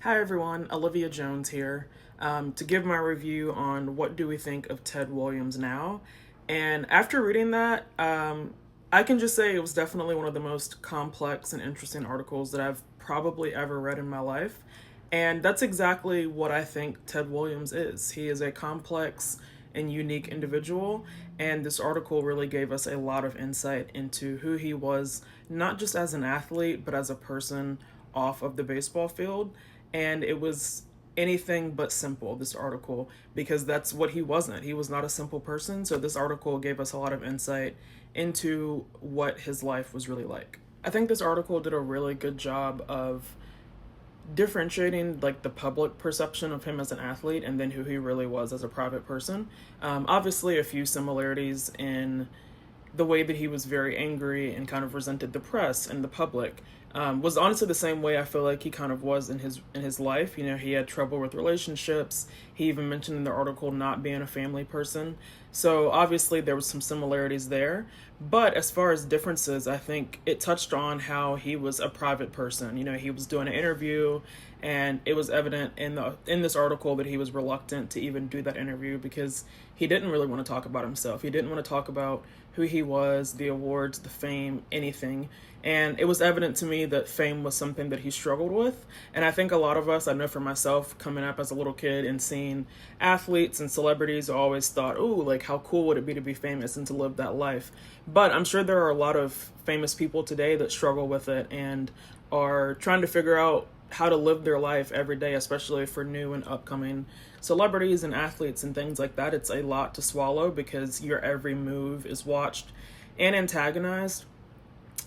Hi everyone, Olivia Jones here, to give my review on what do we think of Ted Williams now. And after reading that, I can just say it was definitely one of the most complex and interesting articles that I've probably ever read in my life. And that's exactly what I think Ted Williams is. He is a complex and unique individual, and this article really gave us a lot of insight into who he was, not just as an athlete, but as a person off of the baseball field. And it was anything but simple, this article, because that's what he wasn't. He was not a simple person. So this article gave us a lot of insight into what his life was really like. I think this article did a really good job of differentiating like the public perception of him as an athlete and then who he really was as a private person. Obviously, a few similarities in the way that he was very angry and kind of resented the press and the public. Was honestly the same way I feel like he kind of was in his life. You know, he had trouble with relationships. He even mentioned in the article not being a family person. So obviously there was some similarities there. But as far as differences, I think it touched on how he was a private person. You know, he was doing an interview, and it was evident in this article that he was reluctant to even do that interview because he didn't really want to talk about himself. He didn't want to talk about who he was, the awards, the fame, anything. And it was evident to me that fame was something that he struggled with. And I think a lot of us, I know for myself, coming up as a little kid and seeing athletes and celebrities, always thought, oh, like how cool would it be to be famous and to live that life? But I'm sure there are a lot of famous people today that struggle with it and are trying to figure out how to live their life every day, especially for new and upcoming celebrities and athletes and things like that. It's a lot to swallow because your every move is watched and antagonized.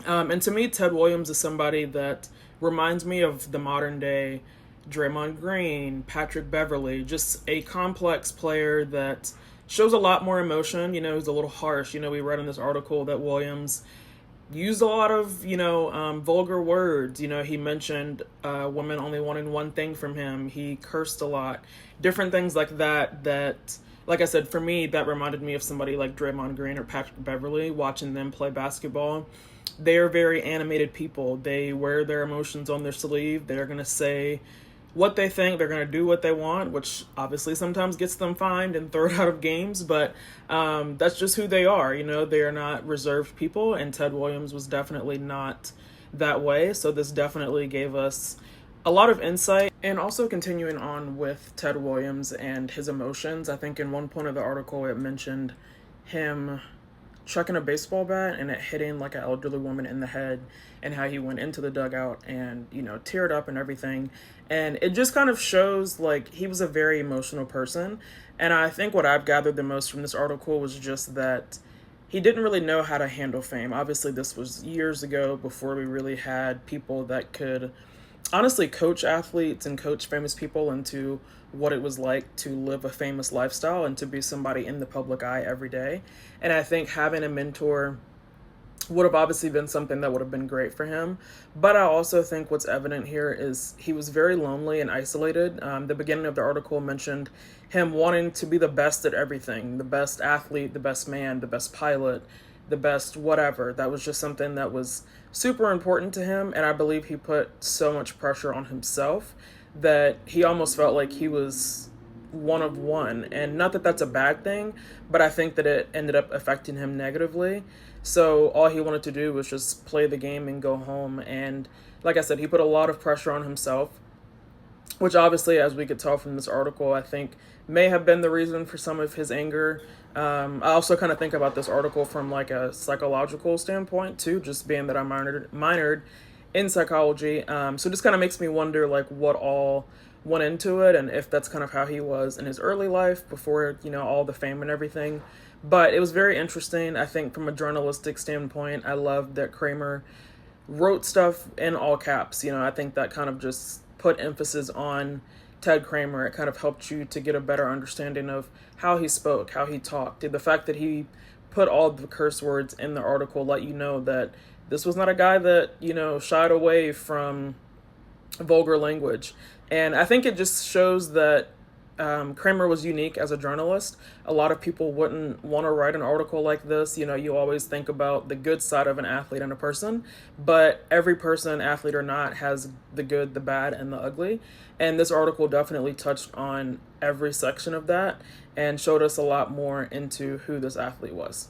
And to me, Ted Williams is somebody that reminds me of the modern day Draymond Green, Patrick Beverley, just a complex player that shows a lot more emotion. You know, he's a little harsh. You know, we read in this article that Williams used a lot of, vulgar words. You know, he mentioned women only wanting one thing from him. He cursed a lot. Different things like that, like I said, for me, that reminded me of somebody like Draymond Green or Patrick Beverley, watching them play basketball. They are very animated people. They wear their emotions on their sleeve. They're going to say what they think. They're going to do what they want, which obviously sometimes gets them fined and thrown out of games. But that's just who they are. You know, they are not reserved people. And Ted Williams was definitely not that way. So this definitely gave us a lot of insight. And also continuing on with Ted Williams and his emotions, I think in one point of the article it mentioned him chucking a baseball bat and it hitting like an elderly woman in the head, and how he went into the dugout and, you know, teared up and everything. And it just kind of shows like he was a very emotional person. And I think what I've gathered the most from this article was just that he didn't really know how to handle fame. Obviously, this was years ago before we really had people that could honestly coach athletes and coach famous people into what it was like to live a famous lifestyle and to be somebody in the public eye every day. And I think having a mentor would have obviously been something that would have been great for him. But I also think what's evident here is he was very lonely and isolated. The beginning of the article mentioned him wanting to be the best at everything, the best athlete, the best man, the best pilot, the best whatever. That was just something that was super important to him. And I believe he put so much pressure on himself that he almost felt like he was one of one. And not that that's a bad thing, but I think that it ended up affecting him negatively. So all he wanted to do was just play the game and go home. And like I said, he put a lot of pressure on himself, which obviously, as we could tell from this article, I think may have been the reason for some of his anger. I also kind of think about this article from like a psychological standpoint too, just being that I minored in psychology. So it just kind of makes me wonder like what all went into it and if that's kind of how he was in his early life before, you know, all the fame and everything. But it was very interesting. I think from a journalistic standpoint, I love that Kramer wrote stuff in all caps. You know, I think that kind of just put emphasis on Ted Kramer. It kind of helped you to get a better understanding of how he spoke, how he talked. The fact that he put all the curse words in the article let you know that this was not a guy that, you know, shied away from vulgar language. And I think it just shows that Kramer was unique as a journalist. A lot of people wouldn't want to write an article like this. You know, you always think about the good side of an athlete and a person, but every person, athlete or not, has the good, the bad, and the ugly. And this article definitely touched on every section of that and showed us a lot more into who this athlete was.